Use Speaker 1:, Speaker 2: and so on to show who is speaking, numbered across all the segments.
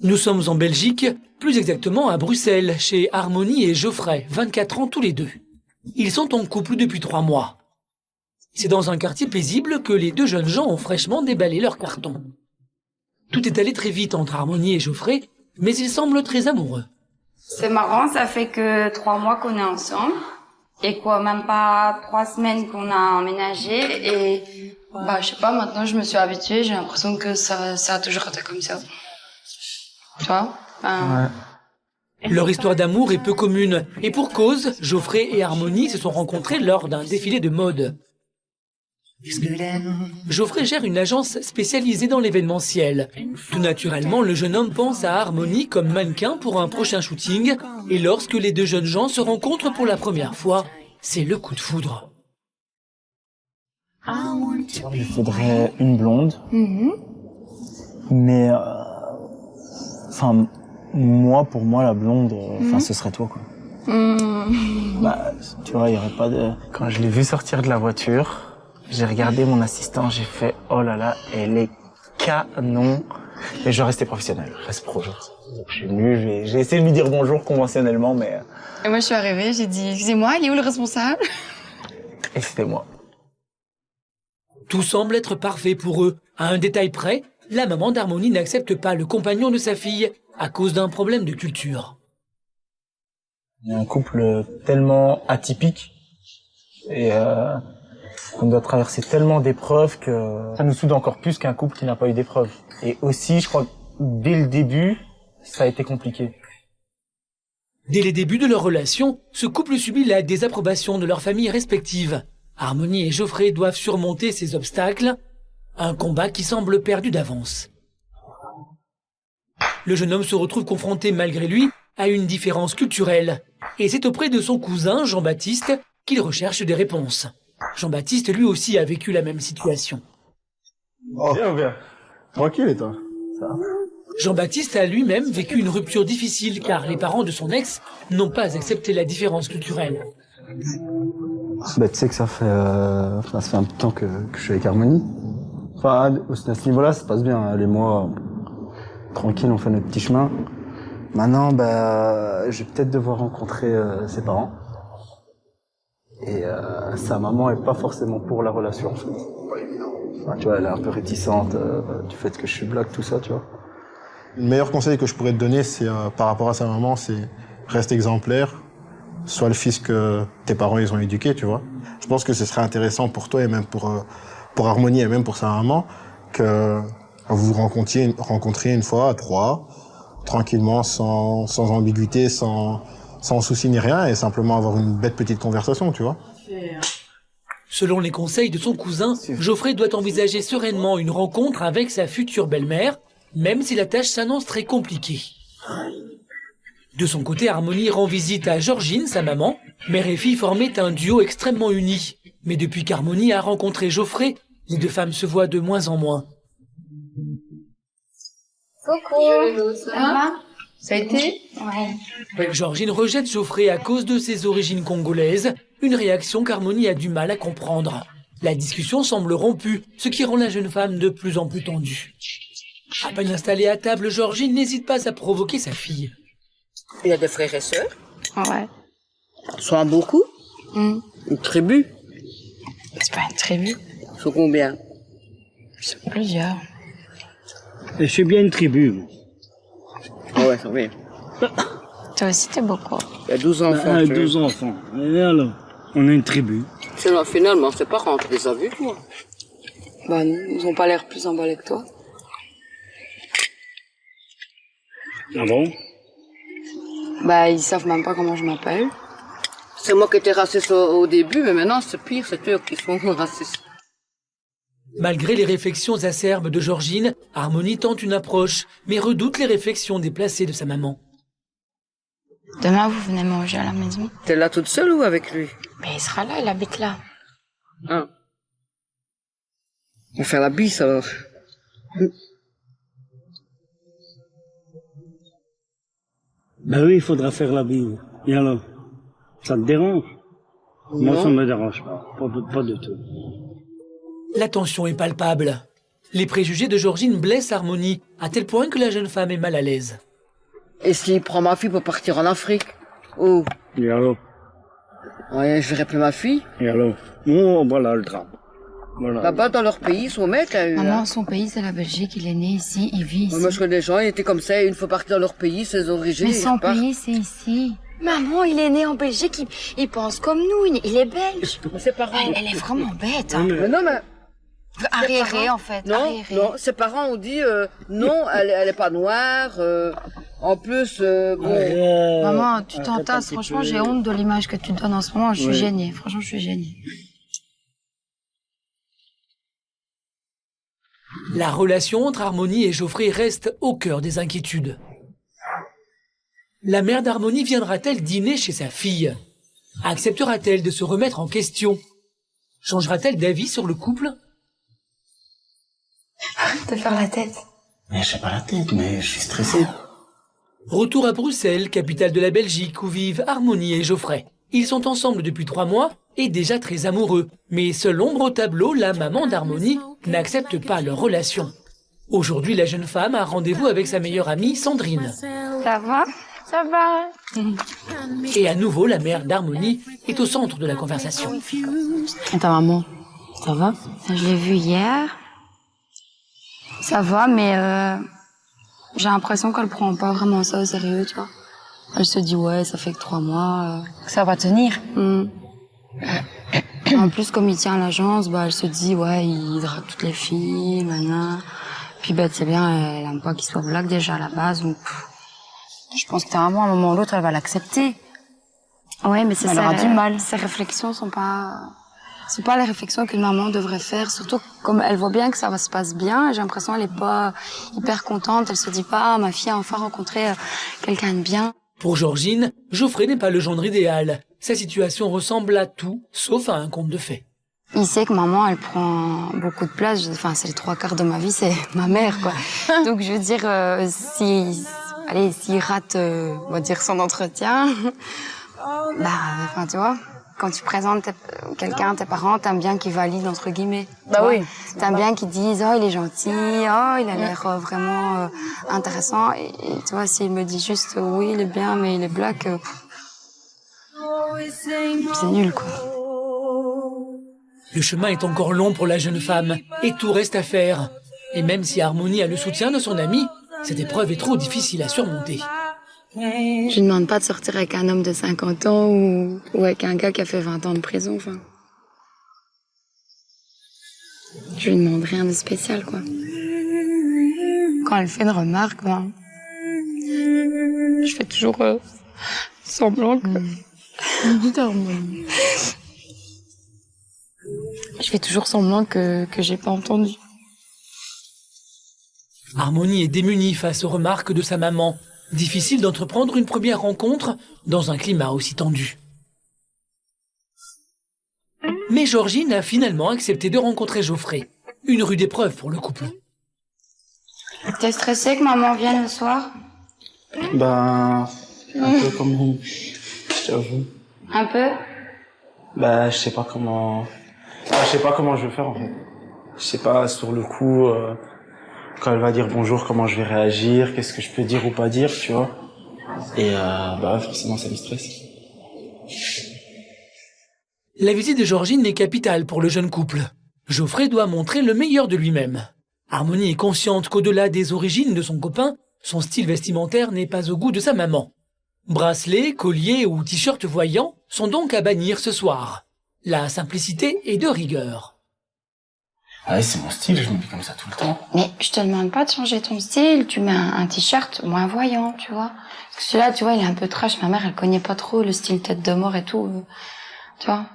Speaker 1: Nous sommes en Belgique, plus exactement à Bruxelles, chez Harmonie et Geoffrey, 24 ans tous les deux. Ils sont en couple depuis 3 mois. C'est dans un quartier paisible que les deux jeunes gens ont fraîchement déballé leur carton. Tout est allé très vite entre Harmonie et Geoffrey, mais ils semblent très amoureux.
Speaker 2: C'est marrant, ça fait que 3 mois qu'on est ensemble. Et quoi, même pas 3 semaines qu'on a emménagé. Et je sais pas, maintenant je me suis habituée, j'ai l'impression que ça a toujours été comme ça. Tu vois
Speaker 1: Leur histoire d'amour est peu commune. Et pour cause, Geoffrey et Harmonie se sont rencontrés lors d'un défilé de mode. Geoffrey gère une agence spécialisée dans l'événementiel. Tout naturellement, le jeune homme pense à Harmonie comme mannequin pour un prochain shooting. Et lorsque les deux jeunes gens se rencontrent pour la première fois, c'est le coup de foudre.
Speaker 3: Il faudrait une blonde. Mais, pour moi, la blonde, ce serait toi, quoi. Tu vois, il y aurait pas de... Quand je l'ai vu sortir de la voiture, j'ai regardé mon assistant, j'ai fait, oh là là, elle est canon. Et je restais professionnel, reste pro. Je suis venu, j'ai essayé de lui dire bonjour conventionnellement, mais...
Speaker 2: Et moi je suis arrivée, j'ai dit, excusez-moi, il est où le responsable?
Speaker 3: Et c'était moi.
Speaker 1: Tout semble être parfait pour eux. À un détail près, la maman d'Harmonie n'accepte pas le compagnon de sa fille à cause d'un problème de culture.
Speaker 3: Il y a un couple tellement atypique et on doit traverser tellement d'épreuves que ça nous soude encore plus qu'un couple qui n'a pas eu d'épreuves. Et aussi, je crois que dès le début, ça a été compliqué.
Speaker 1: Dès les débuts de leur relation, ce couple subit la désapprobation de leurs familles respectives. Harmonie et Geoffrey doivent surmonter ces obstacles, un combat qui semble perdu d'avance. Le jeune homme se retrouve confronté malgré lui à une différence culturelle. Et c'est auprès de son cousin, Jean-Baptiste, qu'il recherche des réponses. Jean-Baptiste, lui aussi, a vécu la même situation.
Speaker 4: Oh. Bien. Tranquille, et toi? Ça va.
Speaker 1: Jean-Baptiste a lui-même vécu une rupture difficile car les parents de son ex n'ont pas accepté la différence culturelle.
Speaker 4: Tu sais que ça fait un petit temps que je suis avec Harmonie. À ce niveau-là, ça se passe bien. Elle et moi, tranquille, on fait notre petit chemin. Maintenant, je vais peut-être devoir rencontrer ses parents. Et sa maman est pas forcément pour la relation. Tu vois, elle est un peu réticente du fait que je suis black, tout ça, tu vois.
Speaker 5: Le meilleur conseil que je pourrais te donner, c'est par rapport à sa maman, c'est reste exemplaire, sois le fils que tes parents ils ont éduqué, tu vois. Je pense que ce serait intéressant pour toi et même pour Harmonie et même pour sa maman que vous vous rencontriez une fois à 3, tranquillement, sans ambiguïté, sans souci ni rien, et simplement avoir une bête petite conversation, tu vois.
Speaker 1: Selon les conseils de son cousin, Geoffrey doit envisager sereinement une rencontre avec sa future belle-mère, même si la tâche s'annonce très compliquée. De son côté, Harmonie rend visite à Georgine, sa maman. Mère et fille formaient un duo extrêmement uni. Mais depuis qu'Harmonie a rencontré Geoffrey, les deux femmes se voient de moins en moins.
Speaker 2: Coucou, ça va? Ça a été?
Speaker 1: Ouais. Georgine rejette Geoffrey à cause de ses origines congolaises, une réaction qu'Harmonie a du mal à comprendre. La discussion semble rompue, ce qui rend la jeune femme de plus en plus tendue. À peine installée à table, Georgine n'hésite pas à provoquer sa fille.
Speaker 6: Il y a des frères et sœurs?
Speaker 2: Ouais.
Speaker 6: Ils sont beaucoup? Une tribu?
Speaker 2: C'est pas une tribu.
Speaker 6: Ils sont combien?
Speaker 2: C'est plusieurs.
Speaker 7: Je suis bien une tribu.
Speaker 6: Ah ouais, ça va.
Speaker 2: Toi aussi, t'es beaucoup.
Speaker 6: Il y a 12 enfants.
Speaker 7: 12 enfants. Et alors, on est une tribu.
Speaker 6: Finalement, c'est pas rentré, les as vus, toi?
Speaker 2: Non, ils ont pas l'air plus emballés que toi.
Speaker 7: Ah bon?
Speaker 2: Ils savent même pas comment je m'appelle.
Speaker 6: C'est moi qui étais raciste au début, mais maintenant, c'est pire, c'est eux qui sont racistes.
Speaker 1: Malgré les réflexions acerbes de Georgine, Harmonie tente une approche, mais redoute les réflexions déplacées de sa maman.
Speaker 2: Demain, vous venez manger à la maison?
Speaker 6: T'es là toute seule ou avec lui?
Speaker 2: Mais il sera là, il habite là.
Speaker 6: Ah. On va faire la bise alors.
Speaker 7: Oui, il faudra faire la bise. Et alors? Ça te dérange? Moi, ça me dérange pas. Pas du tout.
Speaker 1: La tension est palpable. Les préjugés de Georgine blessent Harmonie, à tel point que la jeune femme est mal à l'aise.
Speaker 6: Et s'il prend ma fille pour partir en Afrique? Oh.
Speaker 7: Et alors?
Speaker 6: Ouais, je verrai plus ma fille.
Speaker 7: Et alors? Oh, voilà le drame. Voilà.
Speaker 6: Là-bas, dans leur pays, son mec a eu...
Speaker 2: Maman, son pays, c'est la Belgique. Il est né ici, il vit ici.
Speaker 6: Moi, je connais des gens, ils étaient comme ça, une fois partis dans leur pays, ses origines.
Speaker 2: Mais son
Speaker 6: ils partent.
Speaker 2: pays, c'est ici. Maman, il est né en Belgique, il pense comme nous, il est belge.
Speaker 6: Mais ses parents...
Speaker 2: Elle est vraiment bête. Hein.
Speaker 6: Mais non, mais...
Speaker 2: Arriéré, en fait.
Speaker 6: Non,
Speaker 2: arriéré.
Speaker 6: non, ses parents ont dit, non, elle est pas noire, en plus, bon...
Speaker 2: Maman, tu t'entasses. Franchement, j'ai honte de l'image que tu donnes en ce moment. Je suis gênée. Franchement, je suis gênée.
Speaker 1: La relation entre Harmonie et Geoffrey reste au cœur des inquiétudes. La mère d'Harmonie viendra-t-elle dîner chez sa fille? Acceptera-t-elle de se remettre en question? Changera-t-elle d'avis sur le couple?
Speaker 2: Arrête de faire la tête.
Speaker 4: Mais j'ai pas la tête, mais je suis stressé.
Speaker 1: Retour à Bruxelles, capitale de la Belgique, où vivent Harmonie et Geoffrey. Ils sont ensemble depuis 3 mois et déjà très amoureux. Mais seule ombre au tableau, la maman d'Harmonie n'accepte pas leur relation. Aujourd'hui, la jeune femme a rendez-vous avec sa meilleure amie, Sandrine.
Speaker 2: Ça va? Ça va.
Speaker 1: Et à nouveau, la mère d'Harmonie est au centre de la conversation.
Speaker 2: Et ta maman, ça va? Je l'ai vue hier. Ça va, mais j'ai l'impression qu'elle prend pas vraiment ça au sérieux, tu vois. Elle se dit, ouais, ça fait que 3 mois. Ça va tenir. En plus, comme il tient l'agence, bah, elle se dit, ouais, il drague toutes les filles, maintenant. Puis, bah, c'est bien, elle aime pas qu'il soit blague déjà à la base, donc... Je pense que à un moment ou l'autre, elle va l'accepter. Ouais, mais c'est ça. Elle aura du mal. Ses réflexions sont pas... C'est pas les réflexions qu'une maman devrait faire, surtout comme elle voit bien que ça se passe bien. J'ai l'impression qu'elle est pas hyper contente. Elle se dit pas, ah, ma fille a enfin rencontré quelqu'un de bien.
Speaker 1: Pour Georgine, Geoffrey n'est pas le gendre idéal. Sa situation ressemble à tout, sauf à un conte de fées.
Speaker 2: Il sait que maman, elle prend beaucoup de place. Enfin, c'est les 3/4 de ma vie, c'est ma mère, quoi. Donc, je veux dire, s'il rate, on va dire, son entretien, bah, enfin, tu vois, quand tu présentes quelqu'un à tes parents, t'aimes bien qu'ils valident, entre guillemets. Bah oui. T'aimes bien qu'ils disent, oh, il est gentil, oh, il a l'air vraiment intéressant. Et tu vois, s'il me dit juste, oui, il est bien, mais il est black, c'est nul, quoi.
Speaker 1: Le chemin est encore long pour la jeune femme, et tout reste à faire. Et même si Harmonie a le soutien de son ami, cette épreuve est trop difficile à surmonter.
Speaker 2: Je ne demande pas de sortir avec un homme de 50 ans ou avec un gars qui a fait 20 ans de prison, enfin. Je lui demande rien de spécial, quoi. Quand elle fait une remarque, ben, je fais toujours semblant que... Je fais toujours semblant que j'ai pas entendu.
Speaker 1: Harmonie est démunie face aux remarques de sa maman. Difficile d'entreprendre une première rencontre dans un climat aussi tendu. Mais Georgine a finalement accepté de rencontrer Geoffrey. Une rude épreuve pour le couple.
Speaker 2: T'es stressé que maman vienne le soir?
Speaker 4: Ben, un peu comme vous, je t'avoue.
Speaker 2: Un peu?
Speaker 4: Bah, je sais pas comment je vais faire, en fait. Je sais pas, sur le coup, quand elle va dire bonjour, comment je vais réagir, qu'est-ce que je peux dire ou pas dire, tu vois. Et, bah, forcément, ça me stresse.
Speaker 1: La visite de Georgine est capitale pour le jeune couple. Geoffrey doit montrer le meilleur de lui-même. Harmonie est consciente qu'au-delà des origines de son copain, son style vestimentaire n'est pas au goût de sa maman. Bracelets, colliers ou t-shirts voyants sont donc à bannir ce soir. La simplicité est de rigueur.
Speaker 4: Ah ouais, c'est mon style, je me mets comme ça tout le temps.
Speaker 2: Mais je te demande pas de changer ton style, tu mets un t-shirt moins voyant, tu vois. Parce que celui-là, tu vois, il est un peu trash. Ma mère, elle connaît pas trop le style tête de mort et tout. Tu vois.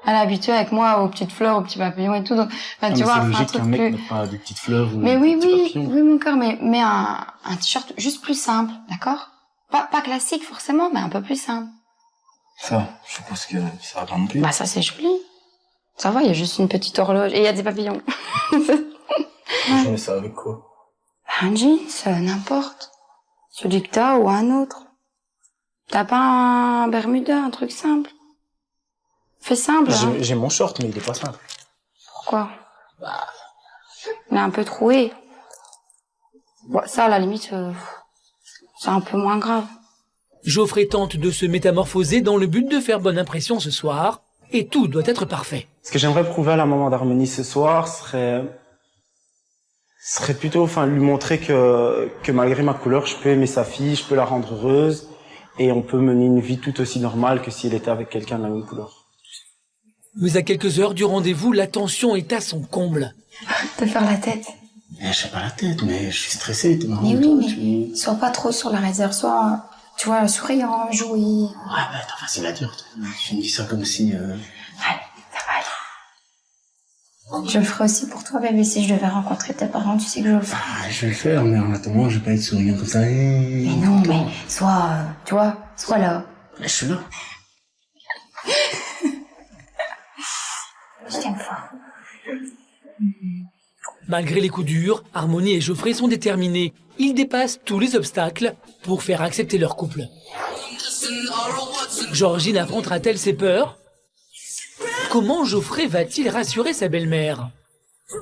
Speaker 2: Elle est habituée avec moi aux petites fleurs, aux petits papillons et tout. Donc, ben, tu vois,
Speaker 4: c'est
Speaker 2: un
Speaker 4: logique
Speaker 2: truc
Speaker 4: qu'un mec
Speaker 2: plus...
Speaker 4: mette pas des petites fleurs ou
Speaker 2: Mais
Speaker 4: des
Speaker 2: oui,
Speaker 4: petits
Speaker 2: oui,
Speaker 4: papillons.
Speaker 2: oui, mon cœur, mais un t-shirt juste plus simple, d'accord? Pas classique forcément, mais un peu plus simple.
Speaker 4: Ça, je suppose que ça va pas non plus.
Speaker 2: Bah ça c'est joli. Ça va, il y a juste une petite horloge et il y a des papillons.
Speaker 4: Je mets ça avec quoi?
Speaker 2: Un jeans, n'importe. Celui que t'as ou un autre. T'as pas un Bermuda, un truc simple? Fais simple, hein.
Speaker 4: J'ai mon short, mais il est pas simple.
Speaker 2: Pourquoi? il est un peu troué. Bon, ça, à la limite, c'est un peu moins grave.
Speaker 1: Geoffrey tente de se métamorphoser dans le but de faire bonne impression ce soir, et tout doit être parfait.
Speaker 3: Ce que j'aimerais prouver à la maman d'Harmonie ce soir serait plutôt, lui montrer que malgré ma couleur, je peux aimer sa fille, je peux la rendre heureuse, et on peut mener une vie tout aussi normale que si elle était avec quelqu'un de la même couleur.
Speaker 1: Mais à quelques heures du rendez-vous, la tension est à son comble.
Speaker 2: De faire la tête.
Speaker 8: Je sais pas la tête, mais je suis stressé.
Speaker 2: Mais oui, mais sois pas trop sur la réserve, sois, tu vois, souriant, jouer.
Speaker 8: Ouais, mais attends, c'est la dure. Tu me dis ça comme si...
Speaker 2: Allez, ça va aller. Je le ferai aussi pour toi, bébé, si je devais rencontrer tes parents, tu sais que je le ferai.
Speaker 8: Ah, je vais le faire, mais en attendant, je vais pas être souriant comme ça.
Speaker 2: Mais non, mais sois, tu vois, sois là.
Speaker 8: Je suis là.
Speaker 2: Je t'aime fort.
Speaker 1: Malgré les coups durs, Harmonie et Geoffrey sont déterminés. Ils dépassent tous les obstacles pour faire accepter leur couple. Georgine affrontera-t-elle ses peurs? Comment Geoffrey va-t-il rassurer sa belle-mère?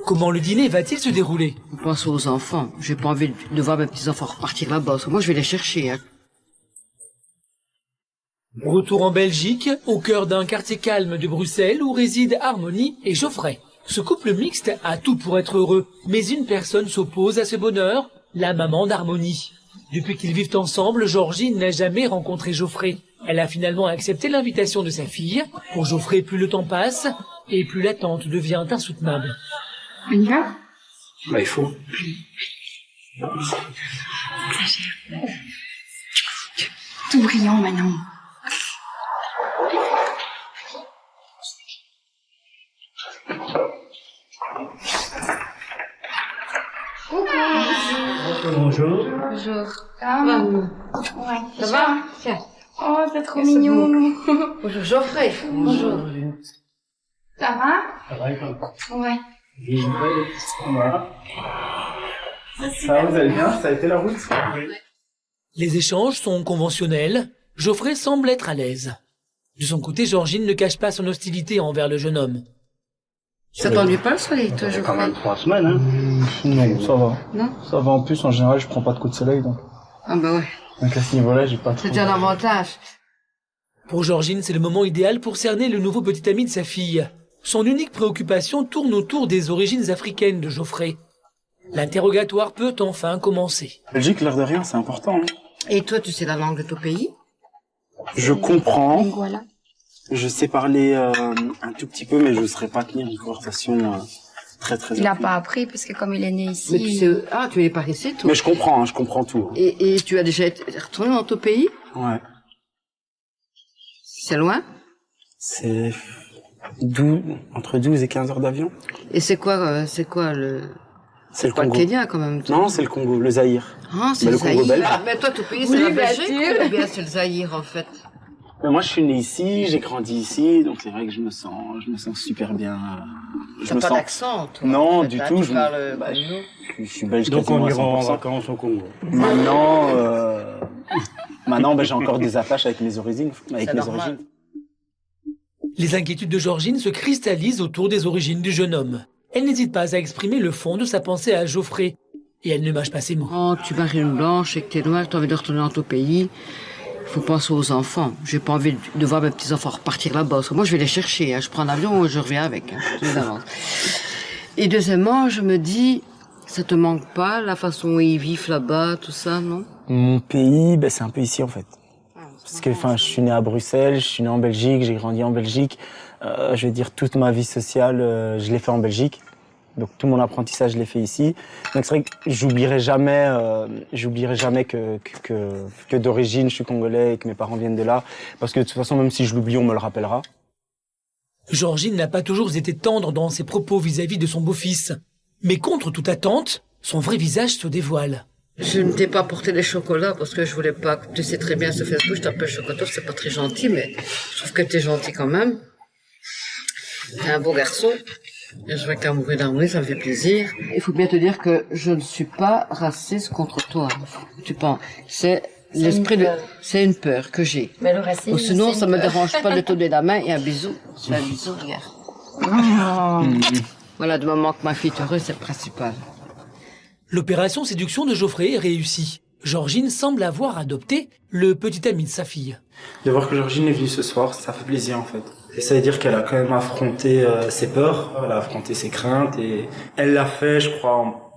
Speaker 1: Comment le dîner va-t-il se dérouler?
Speaker 6: On pense aux enfants. J'ai pas envie de voir mes petits-enfants repartir là-bas. Parce que moi, je vais les chercher. Hein.
Speaker 1: Retour en Belgique, au cœur d'un quartier calme de Bruxelles où résident Harmonie et Geoffrey. Ce couple mixte a tout pour être heureux, mais une personne s'oppose à ce bonheur, la maman d'Harmonie. Depuis qu'ils vivent ensemble, Georgine n'a jamais rencontré Geoffrey. Elle a finalement accepté l'invitation de sa fille. Pour Geoffrey, plus le temps passe et plus l'attente devient insoutenable.
Speaker 2: On y va?
Speaker 8: Bah, il faut.
Speaker 2: Tout brillant maintenant.
Speaker 7: Bonjour.
Speaker 2: Bonjour. Ça va? Ouais.
Speaker 6: Ça va? Tiens.
Speaker 2: Oh, c'est trop mignon.
Speaker 6: Bonjour Geoffrey. Bonjour.
Speaker 2: Ça va?
Speaker 7: Ça va et toi?
Speaker 2: Ouais.
Speaker 3: Ça va, vous allez bien? Ça a été la route?
Speaker 1: Les échanges sont conventionnels. Geoffrey semble être à l'aise. De son côté, Georgine ne cache pas son hostilité envers le jeune homme.
Speaker 6: Ça t'ennuie pas le soleil, toi,
Speaker 7: Quand
Speaker 6: Geoffrey?
Speaker 7: même 3 semaines, hein.
Speaker 3: Non, ça va.
Speaker 6: Non?
Speaker 3: Ça va, en plus, en général, je prends pas de coups de soleil, donc.
Speaker 6: Ah bah ouais.
Speaker 3: Donc à ce niveau-là, j'ai pas
Speaker 6: C'est
Speaker 3: trop...
Speaker 6: déjà un avantage.
Speaker 1: Pour Georgine, c'est le moment idéal pour cerner le nouveau petit ami de sa fille. Son unique préoccupation tourne autour des origines africaines de Geoffrey. L'interrogatoire peut enfin commencer.
Speaker 3: Belgique, l'air de rien, c'est important. Hein.
Speaker 6: Et toi, tu sais la langue de ton pays?
Speaker 3: Je comprends.
Speaker 2: Voilà.
Speaker 3: Je sais parler un tout petit peu, mais je ne saurais pas tenir une conversation très
Speaker 2: Il a
Speaker 3: rapide.
Speaker 2: pas appris parce que comme il est né ici.
Speaker 6: Mais tu sais... Ah, tu es pas ici, toi?
Speaker 3: Mais je comprends, hein, je comprends tout.
Speaker 6: Et tu as déjà été retourné dans ton pays?
Speaker 3: Ouais.
Speaker 6: C'est loin?
Speaker 3: C'est entre 12 et 15 heures d'avion.
Speaker 6: Et c'est quoi le...
Speaker 3: C'est le
Speaker 6: Pas le
Speaker 3: Congo.
Speaker 6: Kenya, quand même. toi.
Speaker 3: Non, c'est le Congo, le Zaïre.
Speaker 6: Ah, c'est
Speaker 3: Mais
Speaker 6: le
Speaker 3: le Congo
Speaker 6: Zaïre.
Speaker 3: belge.
Speaker 6: Mais toi, ton pays,
Speaker 2: Oui,
Speaker 6: c'est la
Speaker 2: bien
Speaker 6: Belgique
Speaker 2: sûr.
Speaker 6: ou bien c'est le Zaïre, en fait?
Speaker 3: Mais moi, je suis né ici, j'ai grandi ici, donc c'est vrai que je me sens super bien. Je
Speaker 6: T'as
Speaker 3: me
Speaker 6: pas
Speaker 3: sens.
Speaker 6: d'accent, toi?
Speaker 3: Non,
Speaker 6: en fait,
Speaker 3: du
Speaker 6: hein,
Speaker 3: tout,
Speaker 6: Tu
Speaker 3: je-
Speaker 6: parles
Speaker 3: bah,
Speaker 6: comme nous.
Speaker 3: Je suis belge
Speaker 7: Donc
Speaker 3: quasiment
Speaker 7: on
Speaker 3: à
Speaker 7: ira en
Speaker 3: 100%.
Speaker 7: vacances au Congo.
Speaker 3: Maintenant, j'ai encore des attaches avec mes origines.
Speaker 6: C'est normal.
Speaker 1: Les inquiétudes de Georgine se cristallisent autour des origines du jeune homme. Elle n'hésite pas à exprimer le fond de sa pensée à Geoffrey. Et elle ne mâche pas ses mots.
Speaker 6: Oh, tu maries une blanche et que t'es noire, t'as envie de retourner dans ton pays. Il faut penser aux enfants. J'ai pas envie de voir mes petits-enfants repartir là-bas. Parce que moi, je vais les chercher. Hein. Je prends un avion et je reviens avec. Hein. Je les avance. Et deuxièmement, je me dis, ça te manque pas, la façon où ils vivent là-bas, tout ça, non?
Speaker 3: Mon pays, c'est un peu ici en fait. Parce que, je suis né à Bruxelles, je suis né en Belgique, j'ai grandi en Belgique. Je veux dire, toute ma vie sociale, je l'ai fait en Belgique. Donc tout mon apprentissage, je l'ai fait ici. Donc c'est vrai que j'oublierai jamais que d'origine je suis congolais et que mes parents viennent de là. Parce que de toute façon, même si je l'oublie, on me le rappellera.
Speaker 1: Georgine n'a pas toujours été tendre dans ses propos vis-à-vis de son beau-fils. Mais contre toute attente, son vrai visage se dévoile.
Speaker 6: Je ne t'ai pas apporté les chocolats parce que je voulais pas. Tu sais très bien, sur Facebook, je t'appelle Chocotov, c'est pas très gentil, mais je trouve que t'es gentil quand même. T'es un beau garçon. Et je vois qu'à mourir d'harmonie, ça me fait plaisir. Il faut bien te dire que je ne suis pas raciste contre toi. Tu penses, c'est l'esprit de, c'est une peur que j'ai.
Speaker 2: Mais le racisme.
Speaker 6: Ou sinon,
Speaker 2: c'est
Speaker 6: ça
Speaker 2: une
Speaker 6: me
Speaker 2: peur.
Speaker 6: dérange pas de te donner la main et un bisou. C'est un bisou, regarde. Voilà, du moment que ma fille est heureuse, c'est le principal.
Speaker 1: L'opération séduction de Geoffrey est réussie. Georgine semble avoir adopté le petit ami de sa fille.
Speaker 3: De voir que Georgine est venue ce soir, ça fait plaisir en fait. Et ça veut dire qu'elle a quand même affronté ses peurs, elle a affronté ses craintes et elle l'a fait, je crois,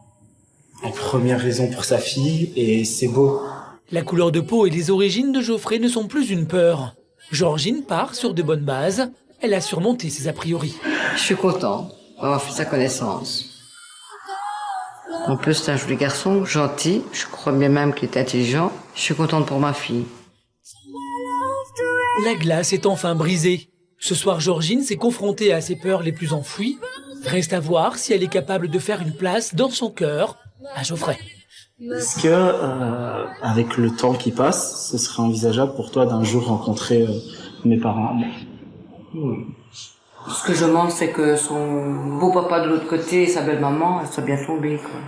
Speaker 3: en première raison pour sa fille et c'est beau.
Speaker 1: La couleur de peau et les origines de Geoffrey ne sont plus une peur. Georgine part sur de bonnes bases. Elle a surmonté ses a priori.
Speaker 6: Je suis content d'avoir fait sa connaissance. En plus, c'est un joli garçon, gentil. Je crois bien même qu'il est intelligent. Je suis contente pour ma fille.
Speaker 1: La glace est enfin brisée. Ce soir, Georgine s'est confrontée à ses peurs les plus enfouies. Reste à voir si elle est capable de faire une place dans son cœur à Geoffrey.
Speaker 3: Est-ce que, avec le temps qui passe, ce serait envisageable pour toi d'un jour rencontrer mes parents?
Speaker 6: Ce que je demande, c'est que son beau papa de l'autre côté et sa belle maman, elles soient bien tombées, quoi.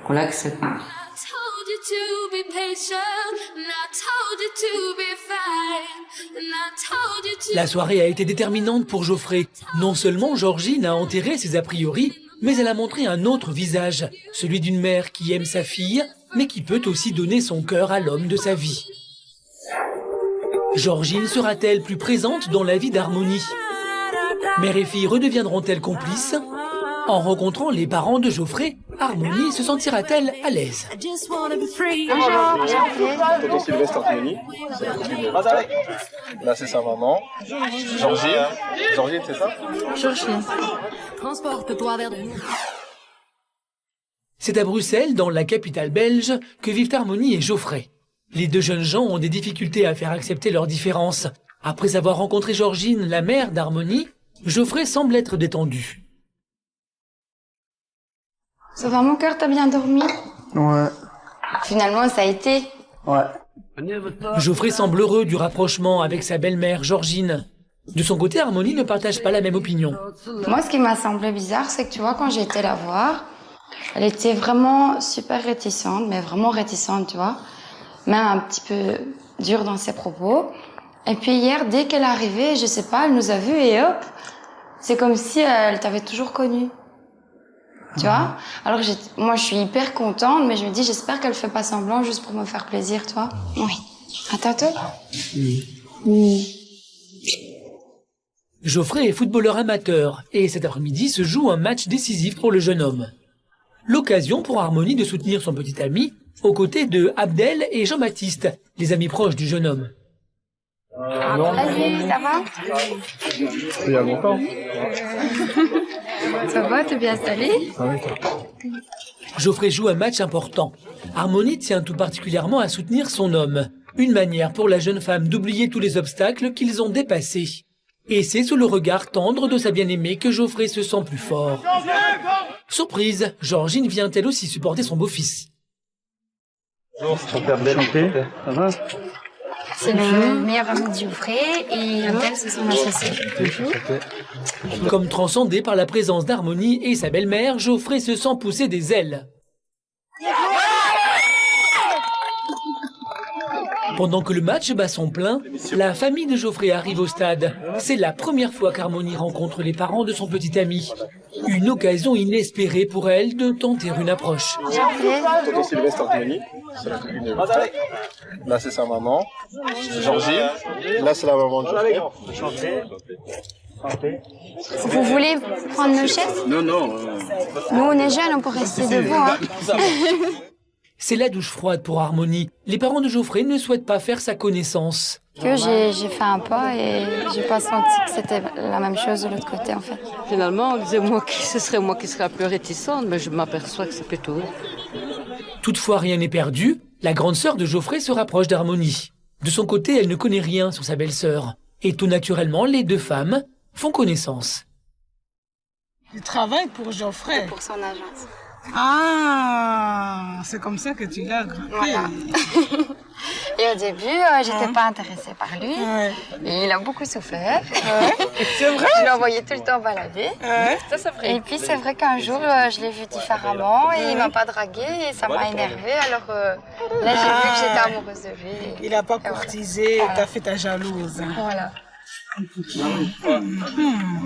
Speaker 6: Qu'on l'accepte.
Speaker 1: La soirée a été déterminante pour Geoffrey. Non seulement Georgine a enterré ses a priori, mais elle a montré un autre visage, celui d'une mère qui aime sa fille, mais qui peut aussi donner son cœur à l'homme de sa vie. Georgine sera-t-elle plus présente dans la vie d'Harmonie? Mère et fille redeviendront-elles complices? En rencontrant les parents de Geoffrey, Harmonie se sentira-t-elle à l'aise?
Speaker 5: Tonton Sylvestre Harmonie. Là, c'est sa maman. Georgine, c'est ça?
Speaker 1: C'est à Bruxelles, dans la capitale belge, que vivent Harmonie et Geoffrey. Les deux jeunes gens ont des difficultés à faire accepter leurs différences. Après avoir rencontré Georgine, la mère d'Harmonie, Geoffrey semble être détendu.
Speaker 2: Ça va mon cœur, t'as bien dormi?
Speaker 4: Ouais.
Speaker 2: Finalement, ça a été.
Speaker 4: Ouais.
Speaker 1: Geoffrey semble heureux du rapprochement avec sa belle-mère Georgine. De son côté, Harmonie ne partage pas la même opinion.
Speaker 2: Moi, ce qui m'a semblé bizarre, c'est que tu vois, quand j'ai été la voir, elle était vraiment super réticente, mais vraiment réticente, tu vois. Même un petit peu dure dans ses propos. Et puis hier, dès qu'elle est arrivée, je sais pas, elle nous a vus et hop, c'est comme si elle t'avait toujours connue. Tu vois? Alors moi, je suis hyper contente, mais je me dis, j'espère qu'elle fait pas semblant juste pour me faire plaisir, tu vois? Oui. À tantôt.
Speaker 1: Geoffrey est footballeur amateur et cet après-midi se joue un match décisif pour le jeune homme. L'occasion pour Harmonie de soutenir son petit ami aux côtés de Abdel et Jean-Baptiste, les amis proches du jeune homme.
Speaker 2: Vas-y, ça va?
Speaker 5: Il y a longtemps.
Speaker 2: Ça va, t'es bien installé?
Speaker 1: Geoffrey joue un match important. Harmonie tient tout particulièrement à soutenir son homme. Une manière pour la jeune femme d'oublier tous les obstacles qu'ils ont dépassés. Et c'est sous le regard tendre de sa bien-aimée que Geoffrey se sent plus fort. Surprise, Georgine vient elle aussi supporter son beau-fils.
Speaker 3: Son père Chanté, ça va?
Speaker 9: C'est le meilleur ami de Geoffrey et Abdel, c'est son associé.
Speaker 1: Comme transcendé par la présence d'Harmonie et sa belle-mère, Geoffrey se sent pousser des ailes. Pendant que le match bat son plein, la famille de Geoffrey arrive au stade. C'est la première fois qu'Harmonie rencontre les parents de son petit ami. Une occasion inespérée pour elle de tenter une approche.
Speaker 5: Tonton Sylvestre Harmonie. Là, c'est sa maman. Georgine. Là, c'est la maman de Geoffrey.
Speaker 9: Vous voulez prendre nos chaises?
Speaker 8: Non, non.
Speaker 9: Nous, on est jeunes, on peut rester debout. Hein.
Speaker 1: C'est la douche froide pour Harmonie. Les parents de Geoffrey ne souhaitent pas faire sa connaissance.
Speaker 9: Que j'ai fait un pas et j'ai pas senti que c'était la même chose de l'autre côté, en fait.
Speaker 6: Finalement, on disait ce serait moi qui serais un peu réticente, mais je m'aperçois que c'est plutôt.
Speaker 1: Toutefois, rien n'est perdu. La grande sœur de Geoffrey se rapproche d'Harmonie. De son côté, elle ne connaît rien sur sa belle-sœur. Et tout naturellement, les deux femmes font connaissance.
Speaker 10: Tu travailles pour Geoffrey?
Speaker 9: Pour son agence.
Speaker 10: Ah, c'est comme ça que tu l'as grimpé.
Speaker 9: Voilà. Et au début, j'étais pas intéressée par lui.
Speaker 10: Ouais.
Speaker 9: Et il a beaucoup souffert.
Speaker 10: C'est vrai?
Speaker 9: Je l'ai envoyé tout le temps balader.
Speaker 10: Ça, c'est vrai.
Speaker 9: Et puis c'est vrai qu'un jour, je l'ai vu différemment et il m'a pas draguée et ça m'a énervée. Alors là, j'ai vu que j'étais amoureuse de lui.
Speaker 10: Il a pas courtisé et t'as fait ta jalouse.
Speaker 9: Voilà.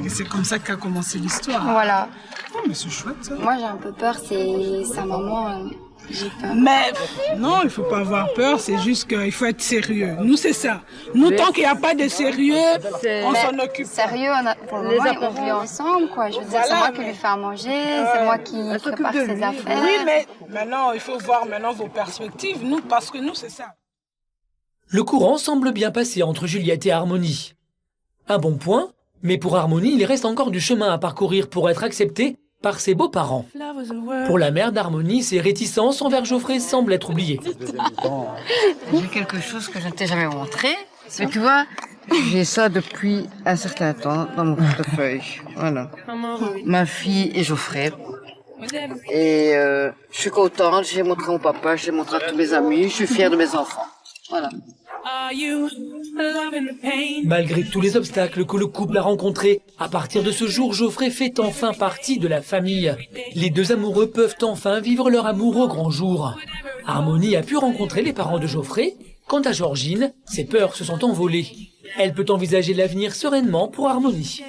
Speaker 10: Et c'est comme ça qu'a commencé l'histoire.
Speaker 9: Voilà.
Speaker 10: Oh, mais c'est chouette ça.
Speaker 9: Moi, j'ai un peu peur, c'est sa maman. J'ai peur.
Speaker 10: Mais non, il faut pas avoir peur, c'est juste qu'il faut être sérieux. Nous, c'est ça. Nous, tant qu'il n'y a pas de sérieux, on s'en occupe.
Speaker 9: Sérieux, pour le moment, on vit ensemble, quoi. Je veux dire, c'est moi qui lui fais à manger, c'est moi qui prépare ses affaires.
Speaker 10: Oui, mais maintenant, il faut voir maintenant vos perspectives, nous, parce que nous, c'est ça.
Speaker 1: Le courant semble bien passer entre Juliette et Harmonie. Un bon point, mais pour Harmonie, il reste encore du chemin à parcourir pour être acceptée par ses beaux-parents. Pour la mère d'Harmonie, ses réticences envers Geoffrey semblent être oubliées.
Speaker 6: J'ai quelque chose que je ne t'ai jamais montré. Mais tu vois, j'ai ça depuis un certain temps dans mon portefeuille. Voilà. Ma fille et Geoffrey. Et je suis contente, j'ai montré à mon papa, j'ai montré à tous mes amis, je suis fière de mes enfants. Voilà.
Speaker 1: Malgré tous les obstacles que le couple a rencontrés, à partir de ce jour, Geoffrey fait enfin partie de la famille. Les deux amoureux peuvent enfin vivre leur amour au grand jour. Harmonie a pu rencontrer les parents de Geoffrey. Quant à Georgine, ses peurs se sont envolées. Elle peut envisager l'avenir sereinement pour Harmonie.